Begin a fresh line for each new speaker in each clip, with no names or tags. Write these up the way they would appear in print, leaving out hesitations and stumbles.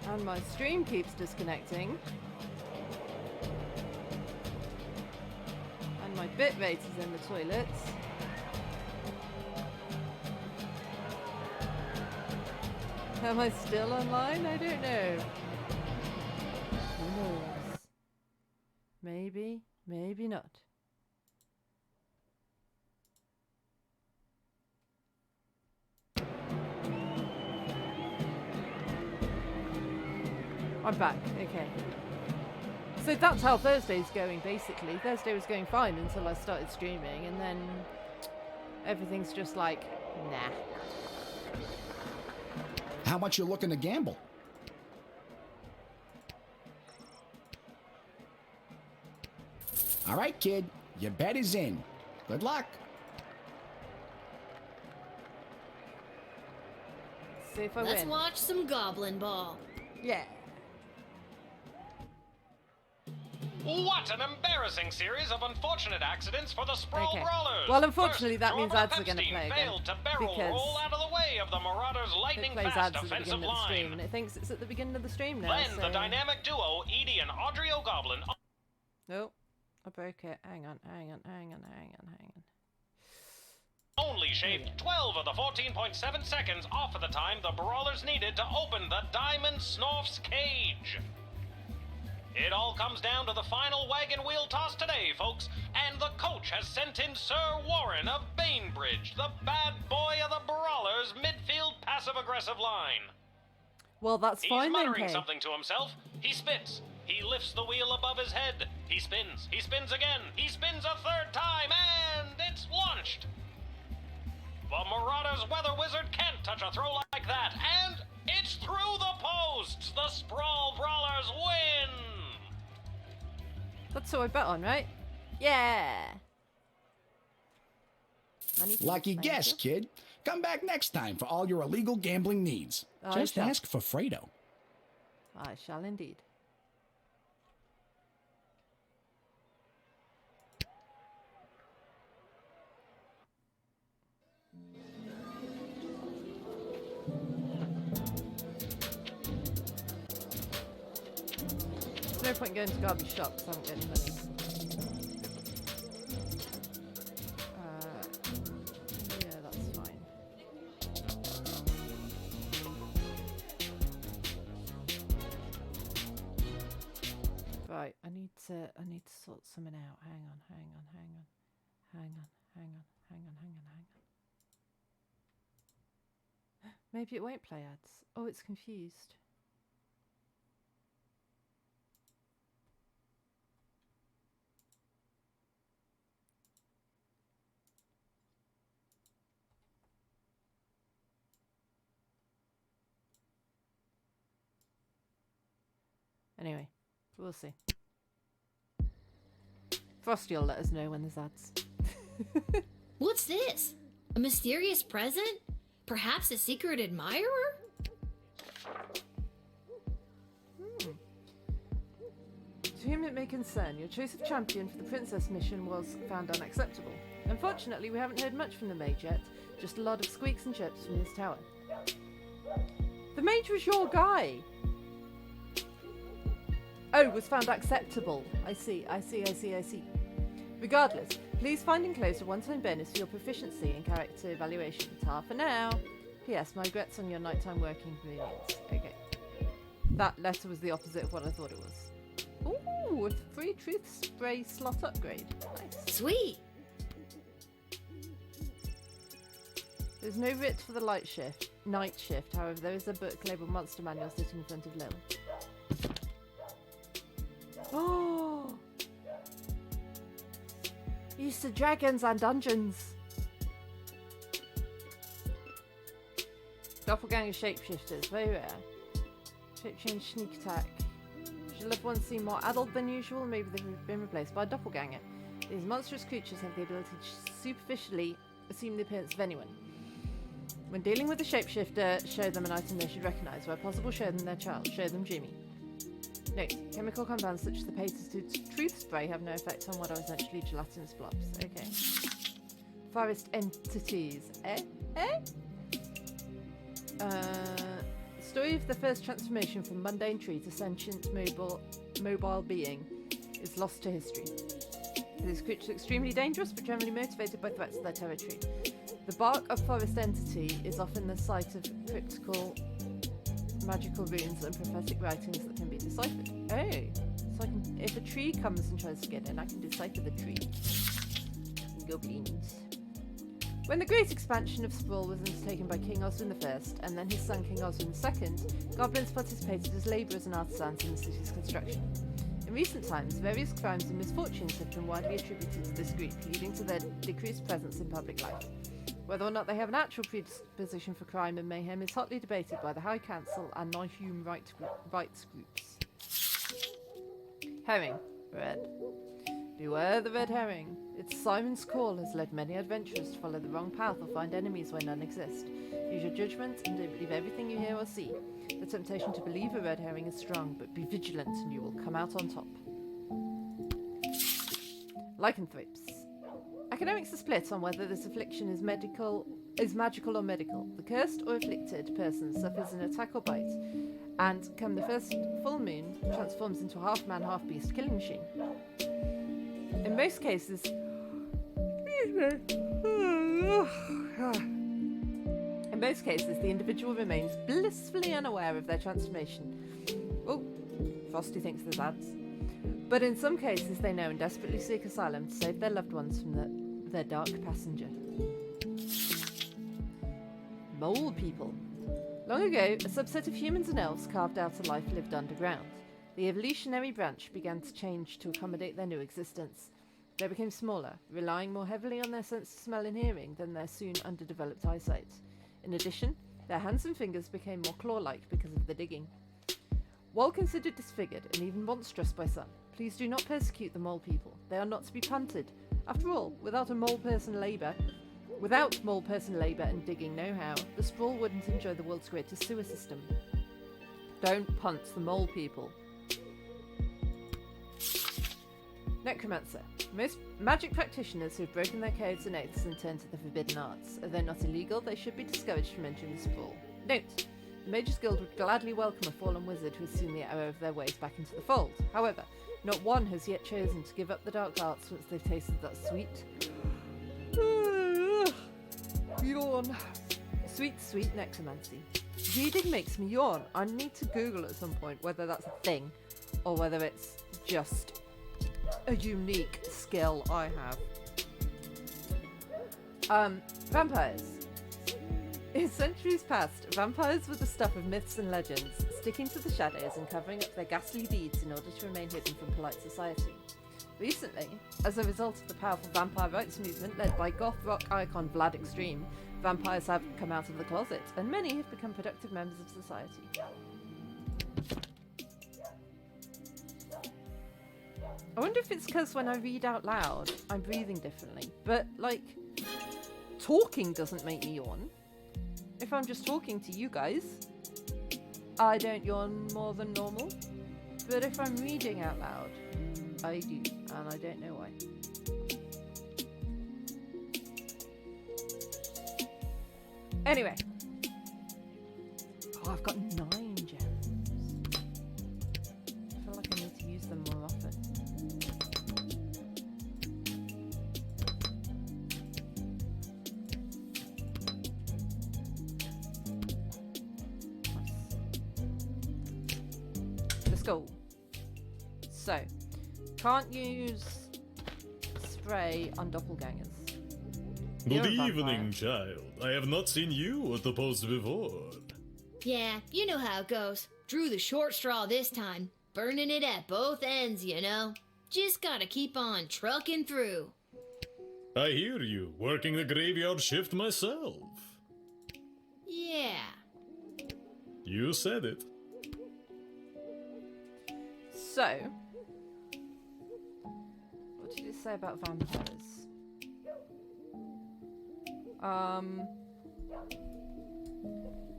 And my stream keeps disconnecting. And my bitrate is in the toilets. Am I still online? I don't know. Who knows? Maybe, maybe not. I'm back, okay. So that's how Thursday's going, basically. Thursday was going fine until I started streaming, and then everything's just like, nah.
How much you looking to gamble? All right, kid. Your bet is in. Good luck.
See if I
Let's
win.
watch some Goblin Ball.
Yeah.
What an embarrassing series of unfortunate accidents for the Sprawl
Okay.
Brawlers.
Well, unfortunately,
First,
that means
Jordan
ads are going to
Epstein
play again.
failed to barrel
Because
roll out of the way of the Marauders'
it
lightning
plays
fast
ads at the
offensive
beginning of the stream, and
line.
it thinks it's at the beginning of the stream now.
Then
So...
the dynamic duo, Edie and Audrey O'Goblin.
Oh, I broke it. Hang on.
Only shaved 12 of the 14.7 seconds off of the time the Brawlers needed to open the Diamond Snorf's cage. It all comes down to the final wagon wheel toss today, folks, and the coach has sent in Sir Warren of Bainbridge, the bad boy of the Brawlers' midfield passive-aggressive line.
Well, that's fine
He's
then,
muttering
Kay.
something to himself. He spits. He lifts the wheel above his head. He spins. He spins again. He spins a third time, and it's launched. The Marauders' Weather Wizard can't touch a throw like that, and it's through the posts. The Sprawl Brawlers win.
That's what I bet on, right? Yeah.
Lucky guess, kid. Come back next time for all your illegal gambling needs.
I
Just
shall.
ask for Fredo.
I shall indeed. There's no point going to garbage shop because I haven't got any money. Yeah, that's fine. Right, I need to sort something out. Hang on. Maybe it won't play ads. Oh, it's confused. Anyway, we'll see. Frosty will let us know when there's ads.
What's this? A mysterious present? Perhaps a secret admirer?
To whom it may concern, your choice of champion for the princess mission was found unacceptable. Unfortunately, we haven't heard much from the mage yet, just a lot of squeaks and chirps from his tower. The mage was your guy! Oh, was found acceptable. I see. Regardless, please find enclosed a one-time bonus for your proficiency in character evaluation. Ta for now. P.S. My regrets on your nighttime working inconvenience. Okay. That letter was the opposite of what I thought it was. Ooh, a free truth spray slot upgrade. Nice.
Sweet.
There's no writ for the night shift. However, there is a book labeled Monster Manual sitting in front of Lil. Oh! Used to dragons and dungeons. Doppelganger shapeshifters, very rare. Shape change, sneak attack. Should loved ones seem more adult than usual, maybe they've been replaced by a doppelganger. These monstrous creatures have the ability to superficially assume the appearance of anyone. When dealing with a shapeshifter, show them an item they should recognise. Where possible, show them their child. Show them Jimmy. Note, chemical compounds such as the patented truth spray have no effect on what are essentially gelatinous blobs. Okay. Forest entities. story of the first transformation from mundane tree to sentient mobile being is lost to history. These creatures are extremely dangerous, but generally motivated by threats to their territory. The bark of forest entity is often the site of cryptical magical runes and prophetic writings that can be deciphered. Oh, so if a tree comes and tries to get in, I can decipher the tree. Goblins. When the great expansion of Sprawl was undertaken by King Oswin I and then his son King Oswin II, goblins participated as labourers and artisans in the city's construction. In recent times, various crimes and misfortunes have been widely attributed to this group, leading to their decreased presence in public life. Whether or not they have an actual predisposition for crime and mayhem is hotly debated by the High Council and non-human rights groups. Herring. Red. Beware the red herring. Its siren's call has led many adventurers to follow the wrong path or find enemies where none exist. Use your judgment and don't believe everything you hear or see. The temptation to believe a red herring is strong, but be vigilant and you will come out on top. Lycanthropes. Academics are split on whether this affliction is magical or medical. The cursed or afflicted person suffers an attack or bite, and come the first full moon, transforms into a half-man, half-beast killing machine. In most cases, the individual remains blissfully unaware of their transformation. Oh, Frosty thinks there's ads. But in some cases, they know and desperately seek asylum to save their loved ones from their dark passenger. Mole people. Long ago, a subset of humans and elves carved out a life lived underground. The evolutionary branch began to change to accommodate their new existence. They became smaller, relying more heavily on their sense of smell and hearing than their soon underdeveloped eyesight. In addition, their hands and fingers became more claw-like because of the digging. While considered disfigured and even monstrous by some, please do not persecute the mole people. They are not to be punted. After all, without mole person labour and digging know-how, the Sprawl wouldn't enjoy the world's greatest sewer system. Don't punt the mole people. Necromancer. Most magic practitioners who have broken their codes and oaths and turned to the forbidden arts. Although not illegal, they should be discouraged from entering the Sprawl. Note: the Mages Guild would gladly welcome a fallen wizard who has seen the error of their ways back into the fold. However, not one has yet chosen to give up the dark arts once they've tasted that sweet... yawn. Sweet necromancy. Reading makes me yawn. I need to Google at some point whether that's a thing or whether it's just a unique skill I have. Vampires. In centuries past, vampires were the stuff of myths and legends, sticking to the shadows and covering up their ghastly deeds in order to remain hidden from polite society. Recently, as a result of the powerful vampire rights movement led by goth rock icon Vlad Extreme, vampires have come out of the closet, and many have become productive members of society. I wonder if it's because when I read out loud, I'm breathing differently, but, like, talking doesn't make me yawn. If I'm just talking to you guys, I don't yawn more than normal, but if I'm reading out loud, I do, and I don't know why. Anyway. Oh, I've got 9 gems. I feel like I need to use them more often. Nice. Let's go. So, can't use spray on doppelgangers.
Good evening, child. I have not seen you at the post before.
Yeah, you know how it goes. Drew the short straw this time. Burning it at both ends, you know. Just gotta keep on trucking through.
I hear you, working the graveyard shift myself.
Yeah.
You said it.
So, what did it say about vampires?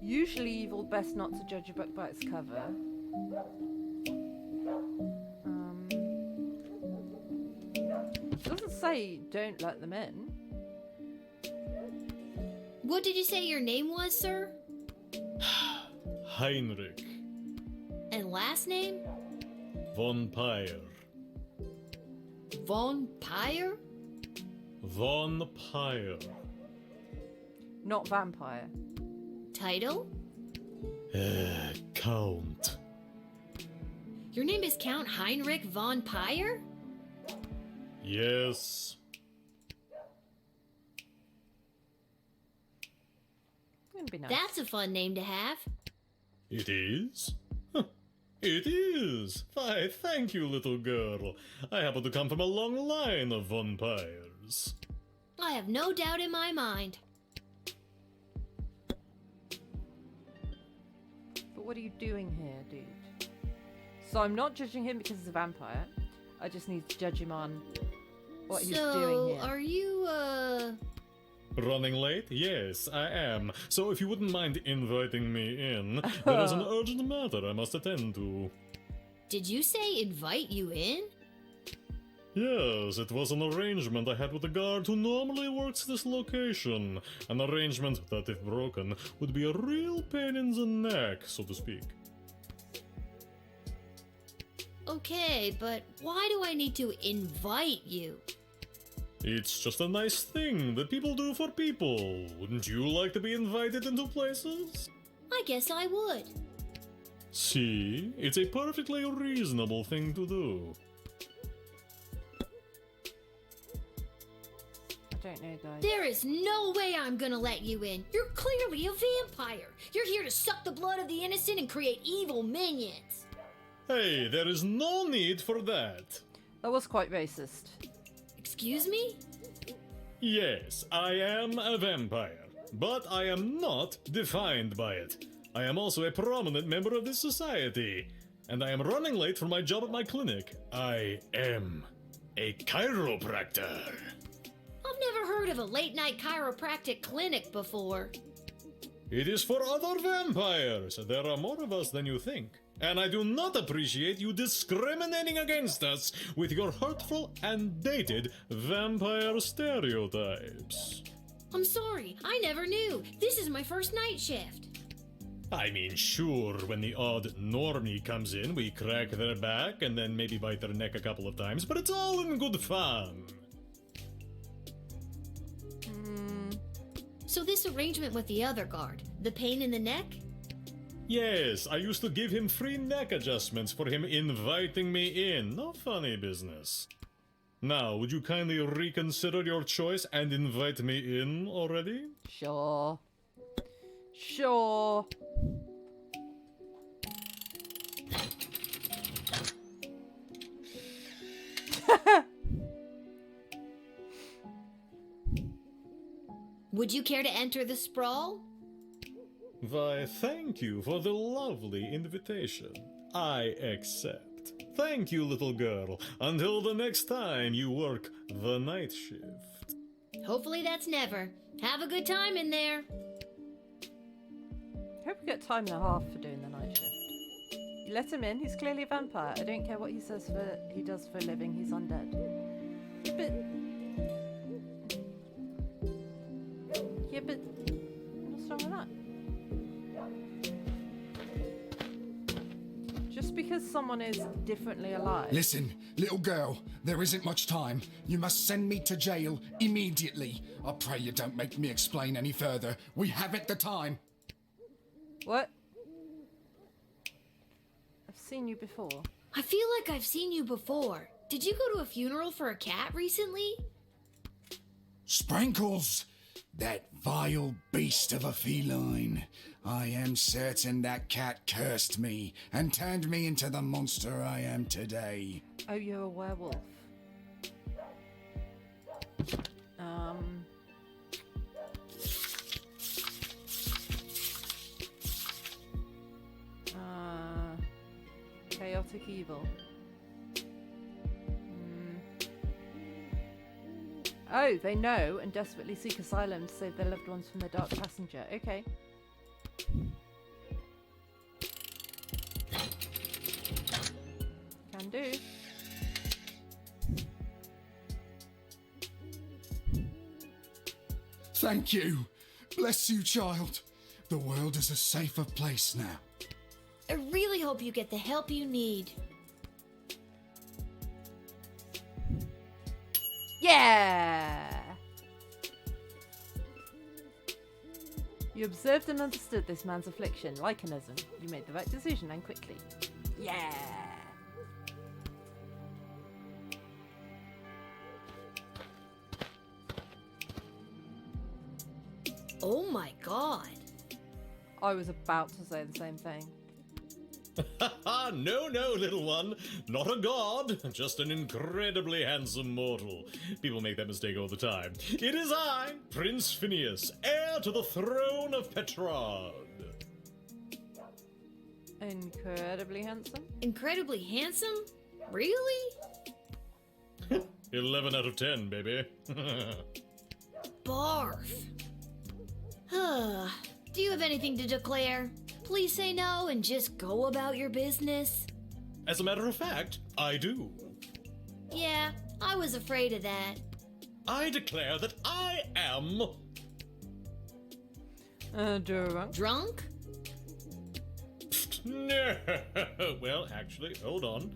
Usually evil, best not to judge a book by its cover. It doesn't say don't let them in.
What did you say your name was, sir?
Heinrich.
And last name?
Von Pyre.
Von Pyre?
Von Pyre.
Not vampire.
Title?
Count.
Your name is Count Heinrich von Pyre?
Yes.
It'd be nice.
That's a fun name to have.
It is? Huh. It is. Why, thank you, little girl. I happen to come from a long line of vampires.
I have no doubt in my mind.
But what are you doing here, dude? So I'm not judging him because he's a vampire. I just need to judge him on what he's doing here.
Are you,
Running late? Yes, I am. So if you wouldn't mind inviting me in, there is an urgent matter I must attend to.
Did you say invite you in?
Yes, it was an arrangement I had with the guard who normally works this location. An arrangement that, if broken, would be a real pain in the neck, so to speak.
Okay, but why do I need to invite you?
It's just a nice thing that people do for people. Wouldn't you like to be invited into places?
I guess I would.
See, it's a perfectly reasonable thing to do.
I don't know, guys.
There is no way I'm gonna let you in. You're clearly a vampire. You're here to suck the blood of the innocent and create evil minions.
Hey, there is no need for that.
That was quite racist.
Excuse me?
Yes, I am a vampire, but I am not defined by it. I am also a prominent member of this society, and I am running late for my job at my clinic. I am a chiropractor.
I've never heard of a late-night chiropractic clinic before.
It is for other vampires. There are more of us than you think. And I do not appreciate you discriminating against us with your hurtful and dated vampire stereotypes.
I'm sorry, I never knew. This is my first night shift.
I mean, sure, when the odd normie comes in, we crack their back and then maybe bite their neck a couple of times, but it's all in good fun.
So this arrangement with the other guard, the pain in the neck?
Yes, I used to give him free neck adjustments for him inviting me in. No funny business. Now, would you kindly reconsider your choice and invite me in already?
Sure. Sure.
Would you care to enter the sprawl?
Why, thank you for the lovely invitation. I accept. Thank you, little girl. Until the next time you work the night shift.
Hopefully that's never. Have a good time in there.
Hope we get time and a half for doing the night shift. You let him in. He's clearly a vampire. I don't care what he does for a living. He's undead. Yeah, but what's wrong with that? Just because someone is differently alive.
Listen, little girl, there isn't much time. You must send me to jail immediately. I pray you don't make me explain any further. We haven't the time.
What? I've seen you before.
I feel like I've seen you before. Did you go to a funeral for a cat recently?
Sprinkles! That vile beast of a feline. I am certain that cat cursed me and turned me into the monster I am today.
Oh, you're a werewolf. Chaotic evil. Oh, they know and desperately seek asylum to save their loved ones from the dark passenger. Okay. Can do.
Thank you. Bless you, child. The world is a safer place now.
I really hope you get the help you need.
Yeah! You observed and understood this man's affliction, Lycanism. You made the right decision and quickly. Yeah!
Oh my god.
I was about to say the same thing.
No, no, little one. Not a god, just an incredibly handsome mortal. People make that mistake all the time. It is I, Prince Phineas, heir to the throne of Petrarch.
Incredibly handsome?
Incredibly handsome? Really?
11 out of 10, baby.
Barf. Do you have anything to declare? Please say no and just go about your business.
As a matter of fact, I do.
Yeah, I was afraid of that.
I declare that I am...
Drunk?
Drunk?
No. Well, actually, hold on.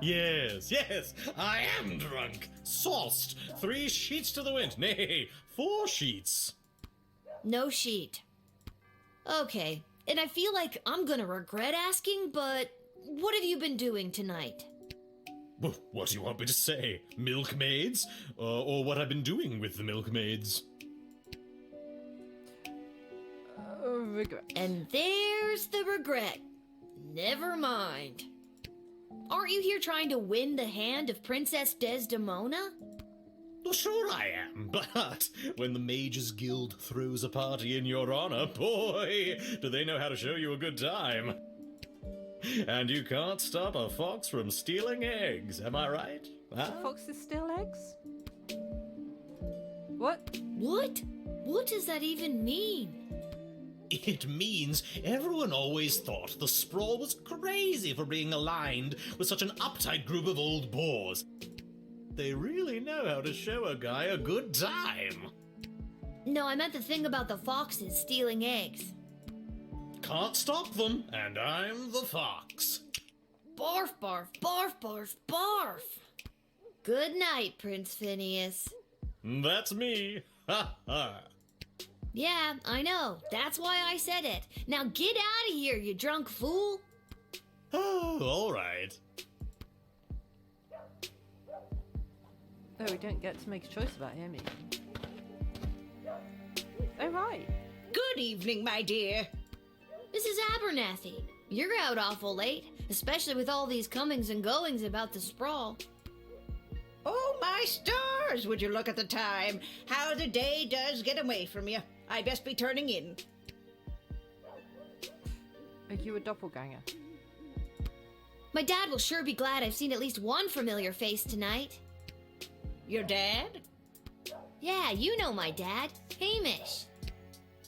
Yes, I am drunk. Sauced. 3 sheets to the wind. Nay, 4 sheets.
No sheet. Okay, and I feel like I'm gonna regret asking, but what have you been doing tonight?
What do you want me to say? Milkmaids? Or what I've been doing with the milkmaids?
Regret.
And there's the regret. Never mind. Aren't you here trying to win the hand of Princess Desdemona?
Well, sure I am, but when the Mages Guild throws a party in your honor, boy, do they know how to show you a good time. And you can't stop a fox from stealing eggs, am I right? Huh?
Foxes steal eggs? What?
What? What does that even mean?
It means everyone always thought the Sprawl was crazy for being aligned with such an uptight group of old boars. They really know how to show a guy a good time.
No, I meant the thing about the foxes stealing eggs.
Can't stop them, and I'm the fox.
Barf, barf, barf, barf, barf. Good night, Prince Phineas.
That's me. Ha ha.
Yeah, I know. That's why I said it. Now get out of here, you drunk fool.
Oh, all right.
Oh, we don't get to make a choice about him even. Oh, right.
Good evening, my dear.
Mrs. Abernathy, you're out awful late, especially with all these comings and goings about the Sprawl.
Oh, my stars, would you look at the time? How the day does get away from you. I best be turning in.
Are you a doppelganger?
My dad will sure be glad I've seen at least one familiar face tonight.
Your dad?
Yeah, you know my dad, Hamish.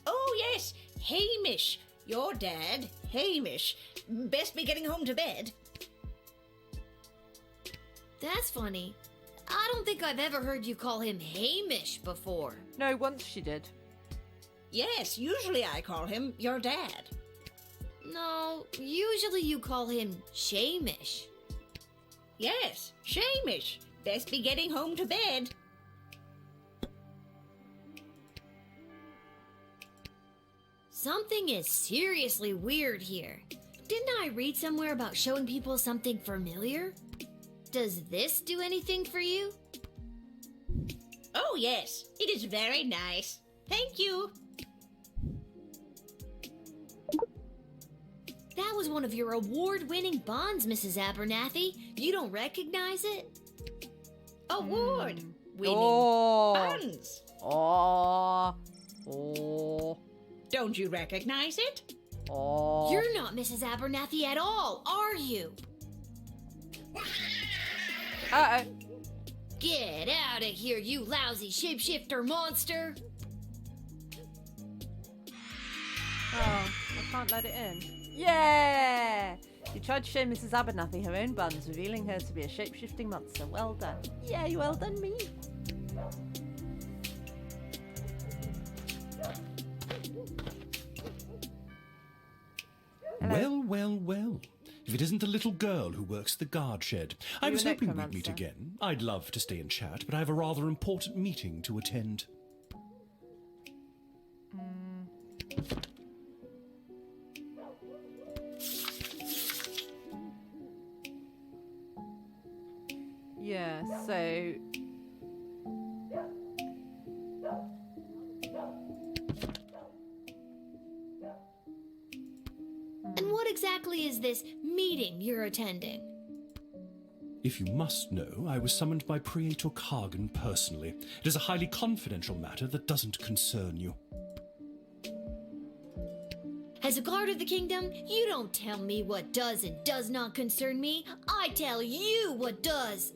Oh, yes, Hamish. Your dad, Hamish. Best be getting home to bed.
That's funny. I don't think I've ever heard you call him Hamish before.
No, once she did.
Yes, usually I call him your dad.
No, usually you call him Shamish.
Yes, Shamish. Best be getting home to bed.
Something is seriously weird here. Didn't I read somewhere about showing people something familiar? Does this do anything for you?
Oh, yes, it is very nice. Thank you.
That was one of your award-winning bonds, Mrs. Abernathy. You don't recognize it?
Award. Winning
Oh.
buns.
Oh. Oh.
Don't you recognize it?
Oh.
You're not Mrs. Abernathy at all, are you?
Uh-oh.
Get out of here, you lousy shapeshifter monster!
Oh, I can't let it in. Yeah! You tried to show Mrs. Abernathy her own buns, revealing her to be a shape-shifting monster. Well done. Yay, well done me. Hello.
well, well. If it isn't the little girl who works the guard shed. I
You
was
a
hoping we'd meet
necromancer?
again. I'd love to stay and chat, but I have a rather important meeting to attend.
Yeah, so...
And what exactly is this meeting you're attending?
If you must know, I was summoned by Praetor Kargan personally. It is a highly confidential matter that doesn't concern you.
As a guard of the kingdom, you don't tell me what does and does not concern me. I tell you what does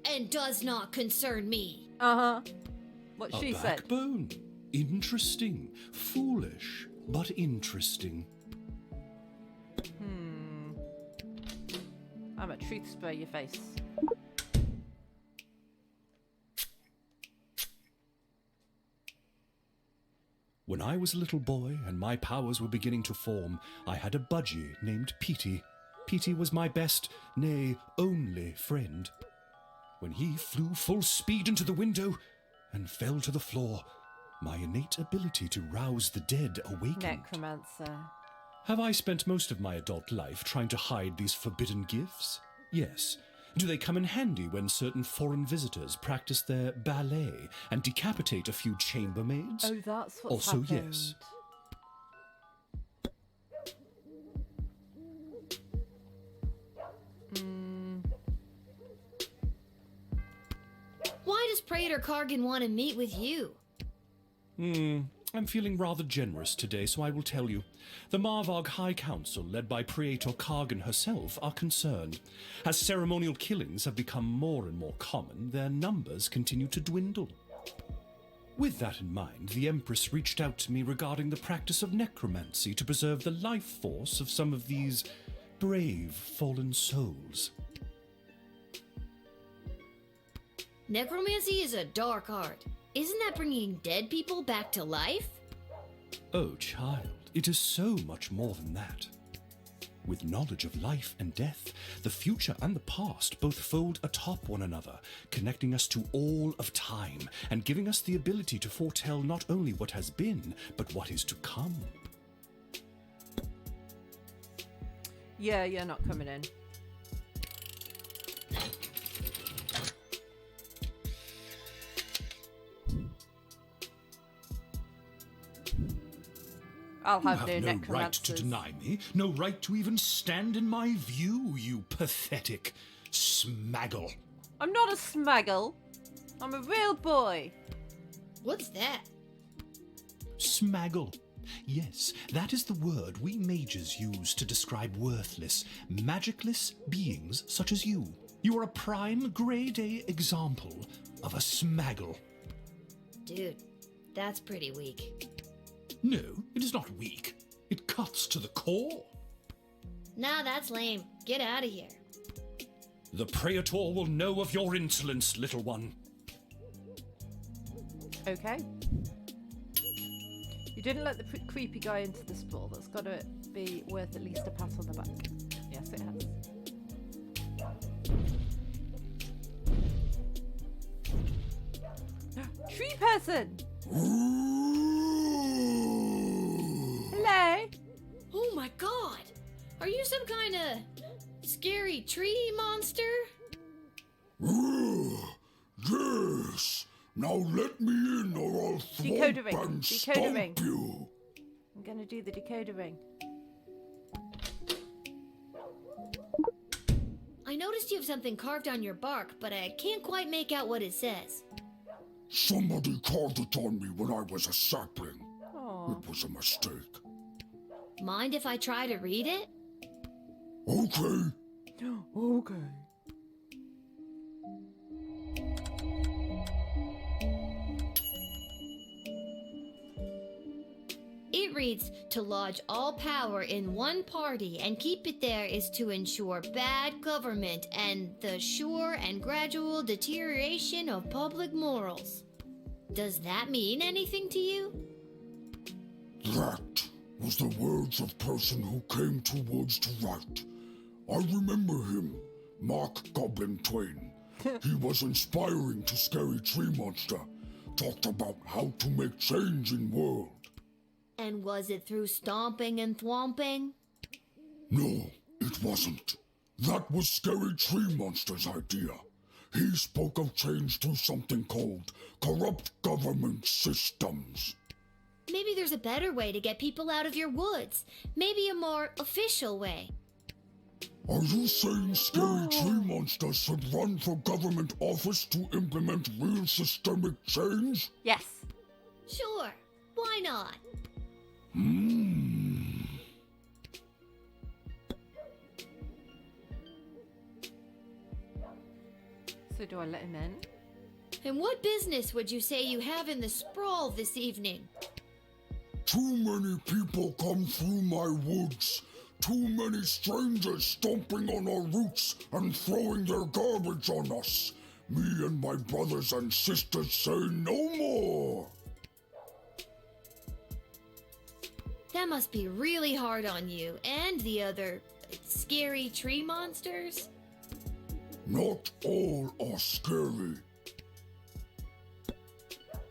and does not concern me.
Uh-huh. What
A
she said.
backbone. Interesting. Foolish, but interesting.
I'm a truth spray your face.
When I was a little boy and my powers were beginning to form, I had a budgie named Petey. Petey was my best, nay, only friend. When he flew full speed into the window and fell to the floor, my innate ability to rouse the dead awakened.
Necromancer.
Have I spent most of my adult life trying to hide these forbidden gifts? Yes. Do they come in handy when certain foreign visitors practice their ballet and decapitate a few chambermaids?
Oh, that's what's
Also,
happened.
yes.
Why does Praetor Kargan want to meet with you?
I'm feeling rather generous today, so I will tell you. The Marvog High Council, led by Praetor Kargan herself, are concerned. As ceremonial killings have become more and more common, their numbers continue to dwindle. With that in mind, the Empress reached out to me regarding the practice of necromancy to preserve the life force of some of these brave fallen souls.
Necromancy is a dark art. Isn't that bringing dead people back to life?
Oh, child, it is so much more than that. With knowledge of life and death, the future and the past both fold atop one another, connecting us to all of time and giving us the ability to foretell not only what has been, but what is to come.
Yeah, you're not coming in. I'll
You
have
have
no
no right
necromancers.
to deny me, no right to even stand in my view, you pathetic smaggle.
I'm not a smaggle. I'm a real boy.
What's that?
Smaggle. Yes, that is the word we mages use to describe worthless, magicless beings such as you. You are a prime grade A example of a smaggle.
Dude, that's pretty weak.
No, it is not weak. It cuts to the core.
Nah, that's lame. Get out of here.
The Praetor will know of your insolence, little one.
Okay. You didn't let the creepy guy into the sprawl. That's got to be worth at least a pat on the back. Yes, it has. Tree person! Hello?
Oh my god! Are you some kind of scary tree monster?
Yes. Now let me in or I'll
Decoder
thwomp
ring.
and
Decoder ring.
stomp you.
I'm gonna do the decoder ring.
I noticed you have something carved on your bark, but I can't quite make out what it says.
Somebody carved it on me when I was a sapling.
Aw.
It was a mistake.
Mind if I try to read it?
Okay.
Okay.
It reads, to lodge all power in one party and keep it there is to ensure bad government and the sure and gradual deterioration of public morals. Does that mean anything to you?
That was the words of person who came to woods to write. I remember him, Mark Goblin Twain. He was inspiring to Scary Tree Monster. Talked about how to make change in world.
And was it through stomping and thwomping?
No, it wasn't. That was Scary Tree Monster's idea. He spoke of change through something called corrupt government systems.
Maybe there's a better way to get people out of your woods. Maybe a more official way.
Are you saying Scary Tree Monster should run for government office to implement real systemic change?
Yes.
Sure, why not?
So do I let him in?
And what business would you say you have in the sprawl this evening?
Too many people come through my woods. Too many strangers stomping on our roots and throwing their garbage on us. Me and my brothers and sisters say no more.
That must be really hard on you and the other scary tree monsters.
Not all are scary.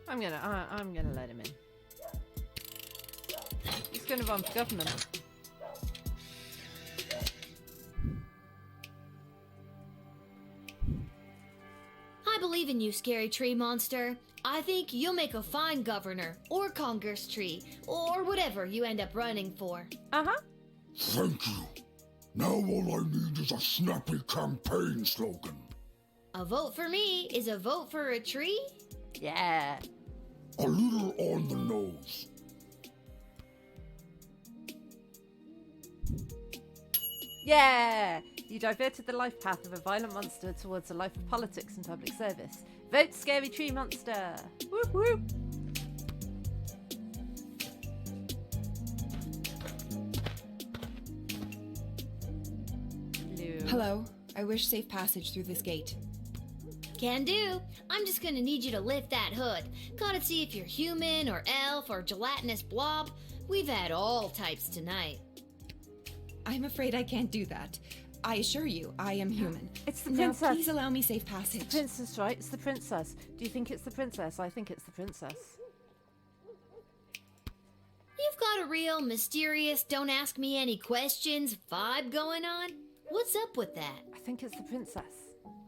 I'm gonna let him in. He's gonna run for government.
I believe in you, scary tree monster. I think you'll make a fine governor, or Congress tree, or whatever you end up running for.
Uh-huh.
Thank you. Now all I need is a snappy campaign slogan.
A vote for me is a vote for a tree?
Yeah.
A little on the nose.
Yeah! You diverted the life path of a violent monster towards a life of politics and public service. Vote Scary Tree Monster! Whoop whoop!
Hello. I wish safe passage through this gate.
Can do. I'm just gonna need you to lift that hood. Gotta see if you're human or elf or gelatinous blob. We've had all types tonight.
I'm afraid I can't do that. I assure you, I am human.
It's the
Now,
princess.
please allow me safe passage.
It's the princess, right? It's the princess. Do you think it's the princess? I think it's the princess.
You've got a real mysterious, don't ask me any questions vibe going on. What's up with that?
I think it's the princess.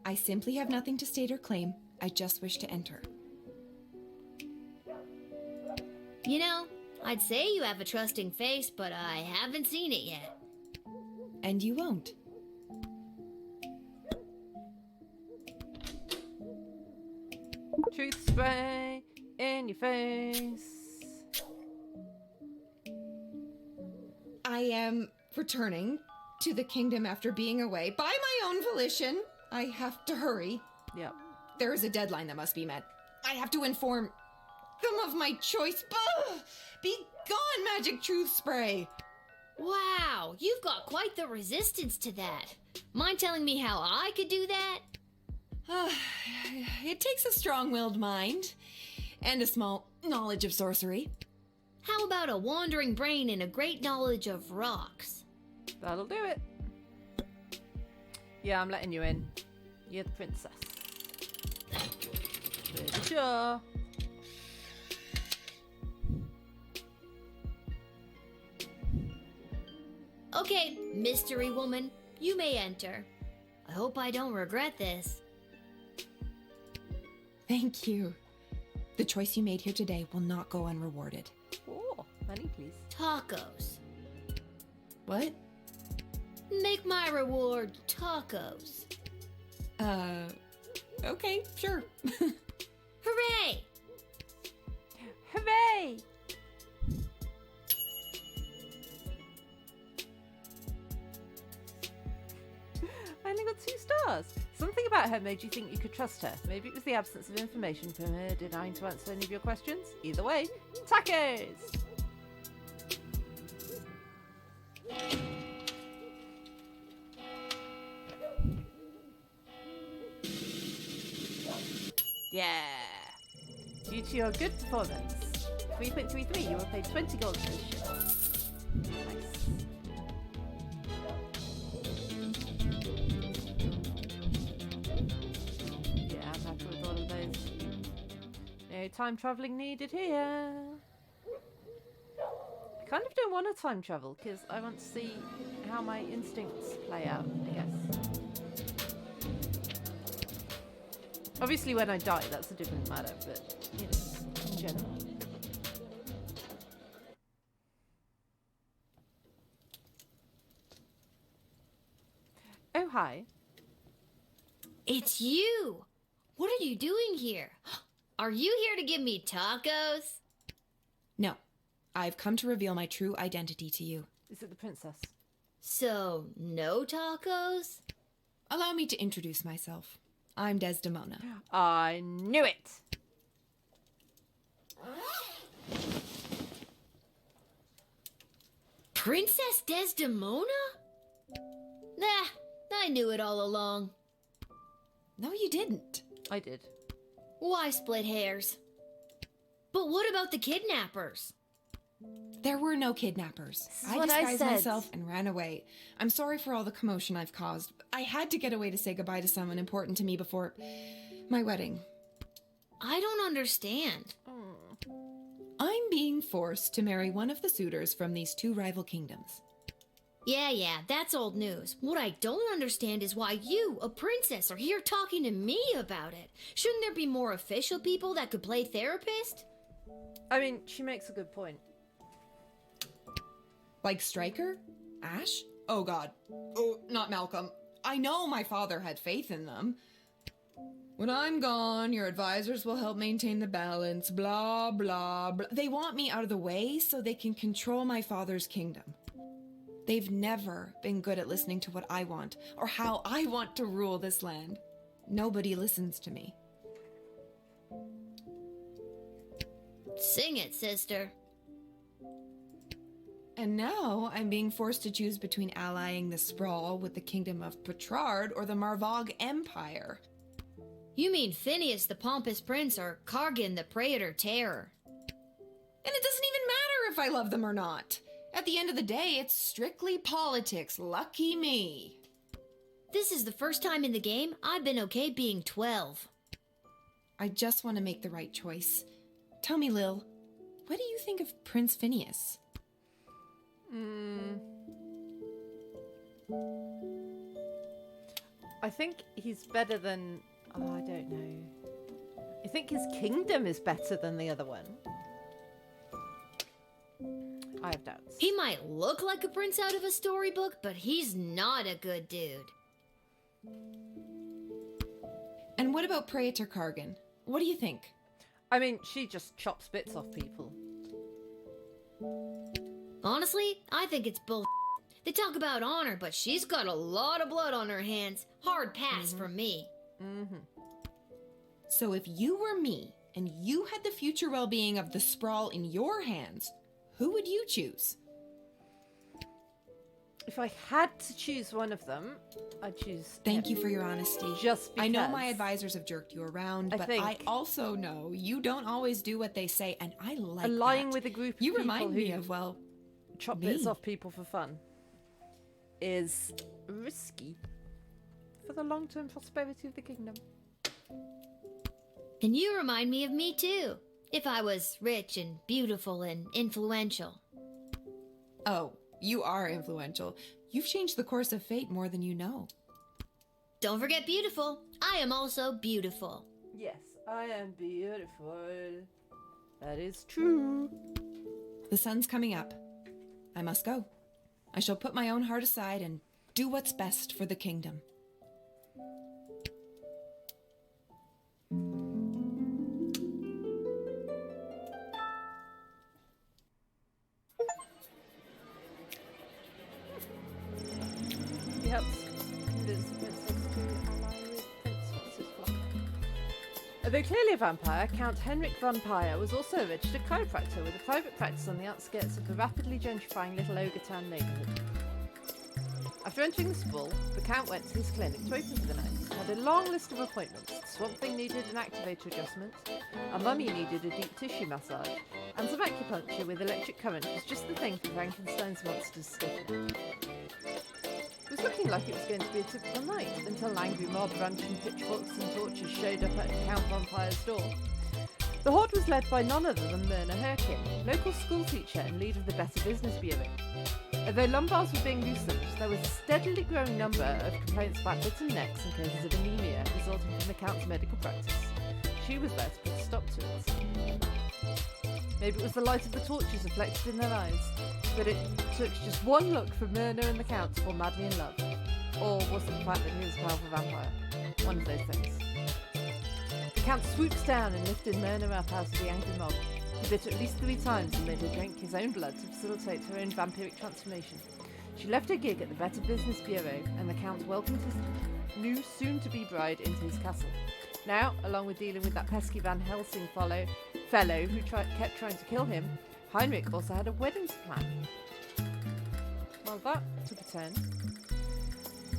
I simply have nothing to state or claim. I just wish to enter.
You know, I'd say you have a trusting face, but I haven't seen it yet.
And you won't.
Truth spray in your face.
I am returning to the kingdom after being away by my own volition. I have to hurry.
Yep.
There is a deadline that must be met. I have to inform them of my choice. Ugh! Be gone, magic truth spray!
Wow, you've got quite the resistance to that. Mind telling me how I could do that?
It takes a strong-willed mind and a small knowledge of sorcery.
How about a wandering brain and a great knowledge of rocks?
That'll do it. Yeah, I'm letting you in. You're the princess. Pretty sure.
Okay, mystery woman, you may enter. I hope I don't regret this.
Thank you. The choice you made here today will not go unrewarded.
Oh, money, please.
Tacos.
What?
Make my reward tacos.
Okay, sure.
Hooray!
Hooray! I only got 2 stars. Something about her made you think you could trust her. Maybe it was the absence of information from her denying to answer any of your questions. Either way, tacos! Yeah! Due to your good performance, 3.33, you were paid 20 gold for this ship. Nice. Yeah, I'm happy with all of those. No time traveling needed here. I kind of don't want to time travel because I want to see how my instincts play out, I guess. Obviously when I die, that's a different matter, but, you know, in general. Oh, hi.
It's you! What are you doing here? Are you here to give me tacos?
No, I've come to reveal my true identity to you.
Is it the princess?
So, no tacos?
Allow me to introduce myself. I'm Desdemona.
I knew it!
Princess Desdemona? Nah, I knew it all along.
No, you didn't.
I did.
Why split hairs? But what about the kidnappers?
There were no kidnappers.
This is what I
disguised
said.
myself and ran away. I'm sorry for all the commotion I've caused. I had to get away to say goodbye to someone important to me before my wedding.
I don't understand.
I'm being forced to marry one of the suitors from these two rival kingdoms.
Yeah, that's old news. What I don't understand is why you, a princess, are here talking to me about it. Shouldn't there be more official people that could play therapist?
I mean, she makes a good point.
Like Stryker? Ash? Oh god. Oh, not Malcolm. I know my father had faith in them. When I'm gone, your advisors will help maintain the balance, blah, blah, blah. They want me out of the way so they can control my father's kingdom. They've never been good at listening to what I want, or how I want to rule this land. Nobody listens to me.
Sing it, sister.
And now I'm being forced to choose between allying the Sprawl with the kingdom of Petrard or the Marvog Empire.
You mean Phineas the Pompous Prince or Kargan the Praetor Terror?
And it doesn't even matter if I love them or not. At the end of the day, it's strictly politics. Lucky me.
This is the first time in the game I've been okay being 12.
I just want to make the right choice. Tell me, Lil, what do you think of Prince Phineas?
I think he's better than... Oh, I don't know. I think his kingdom is better than the other one. I have doubts.
He might look like a prince out of a storybook, but he's not a good dude.
And what about Praetor Kargan? What do you think?
I mean, she just chops bits off people.
Honestly, I think it's bull. They talk about honor, but she's got a lot of blood on her hands. Hard pass from me.
So if you were me, and you had the future well-being of the Sprawl in your hands, who would you choose?
If I had to choose one of them, I'd choose...
Thank you for your honesty.
Just because.
I know my advisors have jerked you around, but I also know you don't always do what they say, and I like
lying
that.
with a group of
you
people
remind me
who
of, well,
chop
me.
bits off people for fun is risky for the long-term prosperity of the kingdom.
And you remind me of me too. If I was rich and beautiful and influential.
Oh, you are influential. You've changed the course of fate more than you know.
Don't forget beautiful. I am also beautiful.
Yes, I am beautiful. That is true.
The sun's coming up. I must go. I shall put my own heart aside and do what's best for the kingdom.
He helps convince the princess to ally with Prince Francis Flock. Although clearly a vampire, Count Henrik von Pyer was also a registered chiropractor with a private practice on the outskirts of the rapidly gentrifying little ogre town neighbourhood. After entering the Sprawl, the Count went to his clinic to open for the night. Had a long list of appointments. Swamp Thing needed an activator adjustment, a mummy needed a deep tissue massage, and some acupuncture with electric current was just the thing for Frankenstein's monster's stiffen. It was looking like it was going to be a typical night until an angry mob brandishing pitchforks and torches showed up at Count Vampire's door. The horde was led by none other than Myrna Herkin, local schoolteacher and leader of the Better Business Bureau. Although lumbars were being loosened, there was a steadily growing number of complaints about bitten necks and cases of anemia resulting from the Count's medical practice. She was there to put a stop to it. Maybe it was the light of the torches reflected in their eyes, but it took just one look from Myrna and the Count to fall madly in love. Or was it the fact that he was a powerful vampire? One of those things. The Count swoops down and lifted Myrna up out of the angry mob. He bit her at least 3 times and made her drink his own blood to facilitate her own vampiric transformation. She left her gig at the Better Business Bureau, and the Count welcomed his new soon-to-be bride into his castle. Now, along with dealing with that pesky Van Helsing fellow who kept trying to kill him, Heinrich also had a wedding to plan. Well, that took a turn.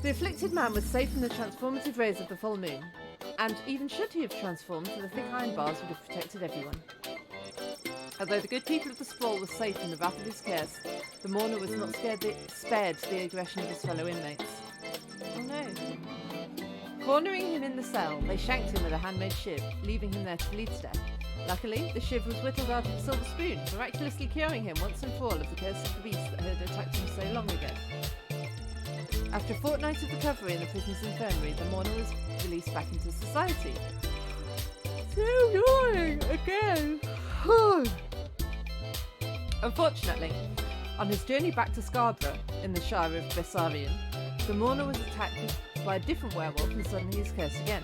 The afflicted man was safe from the transformative rays of the full moon, and even should he have transformed, the thick iron bars would have protected everyone. Although the good people of the sprawl were safe from the wrath of his curse, the mourner was not spared the aggression of his fellow inmates. Oh no. Cornering him in the cell, they shanked him with a handmade shiv, leaving him there to bleed to death. Luckily, the shiv was whittled out of a silver spoon, miraculously curing him once and for all of the curse of the beast that had attacked him so long ago. After a fortnight of recovery in the prison's infirmary, the mourner was released back into society. So annoying! Again! Unfortunately, on his journey back to Scarborough, in the Shire of Bessarion, the mourner was attacked by a different werewolf and suddenly his curse again.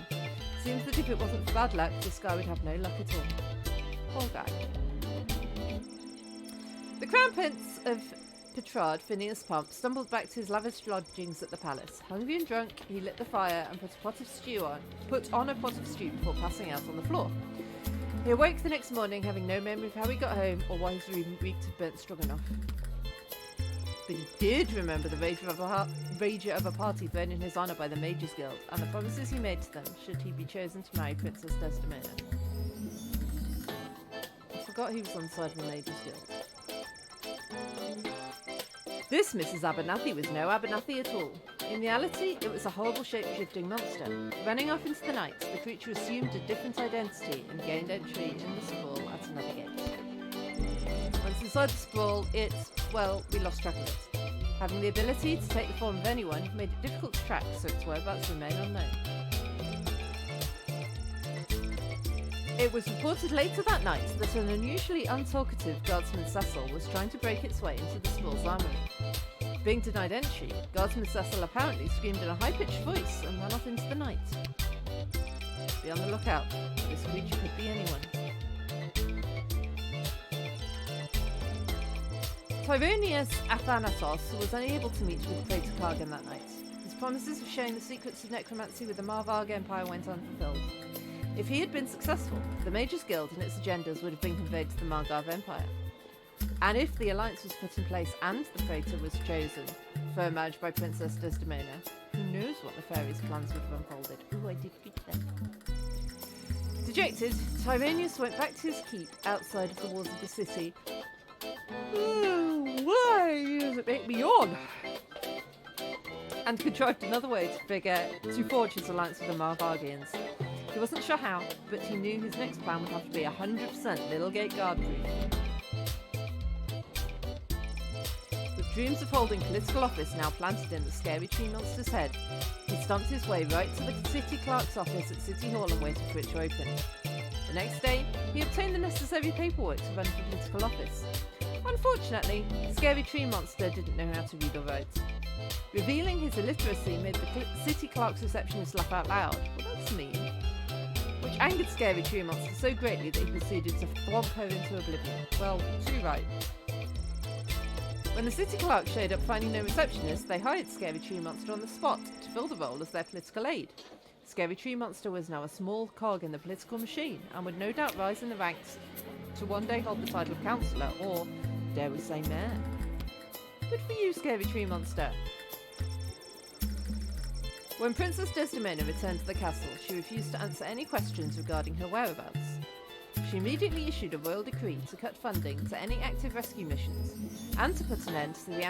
Seems that if it wasn't for bad luck, this guy would have no luck at all. Poor guy. The Crown Prince of Petrard, Phineas Pomp, stumbled back to his lavish lodgings at the palace. Hungry and drunk, he lit the fire and put on a pot of stew before passing out on the floor. He awoke the next morning having no memory of how he got home or why his room reeked of burnt stroganoff. But he did remember the rager of a party thrown in his honour by the Mages Guild, and the promises he made to them should he be chosen to marry Princess Desdemona. I forgot he was on the side of the Mages Guild. This Mrs. Abernathy was no Abernathy at all. In reality, it was a horrible shape-shifting monster. Running off into the night, the creature assumed a different identity and gained entry in the sprawl at another gate. Once inside the sprawl, we lost track of it. Having the ability to take the form of anyone made it difficult to track, so its whereabouts remain unknown. It was reported later that night that an unusually untalkative Guardsman Cecil was trying to break its way into the sprawl's armoury. Being denied entry, Guardsman Cecil apparently screamed in a high-pitched voice and ran off into the night. Be on the lookout, this creature could be anyone. Tyronius Athanatos was unable to meet with Praetor Kargan that night. His promises of sharing the secrets of necromancy with the Marvarg Empire went unfulfilled. If he had been successful, the Mages Guild and its agendas would have been conveyed to the Marvarg Empire. And if the alliance was put in place and the Praetor was chosen for a marriage by Princess Desdemona, who knows what nefarious plans would have unfolded. Ooh, I did beat them. Dejected, Tyronius went back to his keep outside of the walls of the city. Why does it make me yawn? And contrived another way to forge his alliance with the Marvargians. He wasn't sure how, but he knew his next plan would have to be 100% Littlegate guard proof. With dreams of holding political office now planted in the scary tree monster's head, he stomped his way right to the city clerk's office at City Hall and waited for it to open. The next day, he obtained the necessary paperwork to run for political office. Unfortunately, the scary tree monster didn't know how to read or write. Revealing his illiteracy made the city clerk's receptionist laugh out loud. Well, that's mean. Which angered Scary Tree Monster so greatly that he proceeded to thwomp her into oblivion. Well, too right. When the city clerk showed up finding no receptionist, they hired Scary Tree Monster on the spot to fill the role as their political aide. Scary Tree Monster was now a small cog in the political machine and would no doubt rise in the ranks to one day hold the title of councillor or, dare we say, mayor. Good for you, Scary Tree Monster. When Princess Desdemona returned to the castle, she refused to answer any questions regarding her whereabouts. She immediately issued a royal decree to cut funding to any active rescue missions and to put an end to the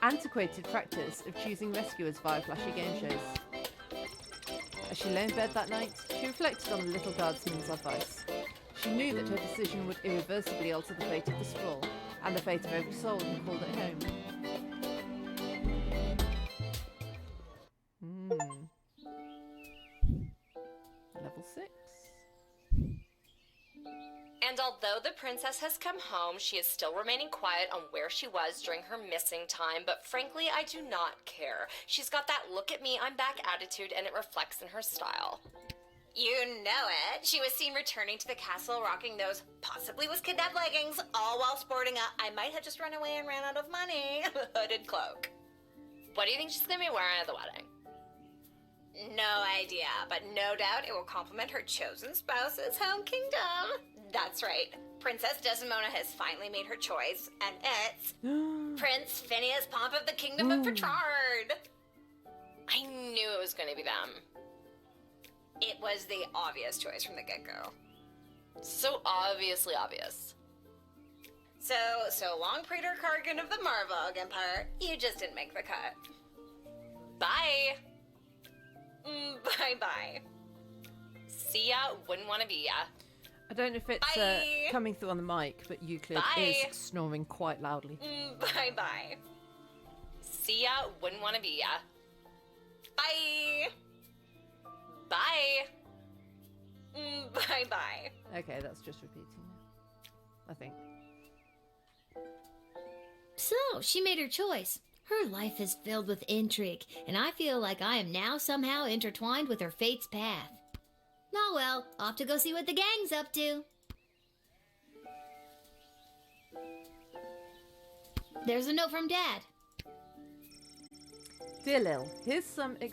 antiquated practice of choosing rescuers via flashy game shows. As she lay in bed that night, she reflected on the little guardsman's advice. She knew that her decision would irreversibly alter the fate of the sprawl and the fate of every soul who called it home. Level 6.
And although the princess has come home, she is still remaining quiet on where she was during her missing time, but frankly, I do not care. She's got that look at me, I'm back attitude, and it reflects in her style. You know it. She was seen returning to the castle rocking those possibly was kidnapped leggings, all while sporting a I might have just run away and ran out of money hooded cloak. What do you think she's gonna be wearing at the wedding? No idea, but no doubt it will complement her chosen spouse's home kingdom. That's right. Princess Desdemona has finally made her choice, and it's Prince Phineas Pomp of the Kingdom of Petrard. I knew it was going to be them. It was the obvious choice from the get-go. So obviously obvious. So long, Praetor Kargan of the Marvog Empire. You just didn't make the cut. Bye. Bye-bye. See ya, wouldn't want to be ya.
I don't know if it's coming through on the mic, but Euclid is snoring quite loudly.
Bye-bye. See ya, wouldn't want to be ya. Bye. Bye. Bye-bye.
Okay, that's just repeating. I think.
So, she made her choice. Her life is filled with intrigue, and I feel like I am now somehow intertwined with her fate's path. Oh well, off to go see what the gang's up to. There's a note from Dad.
Dear Lil, here's some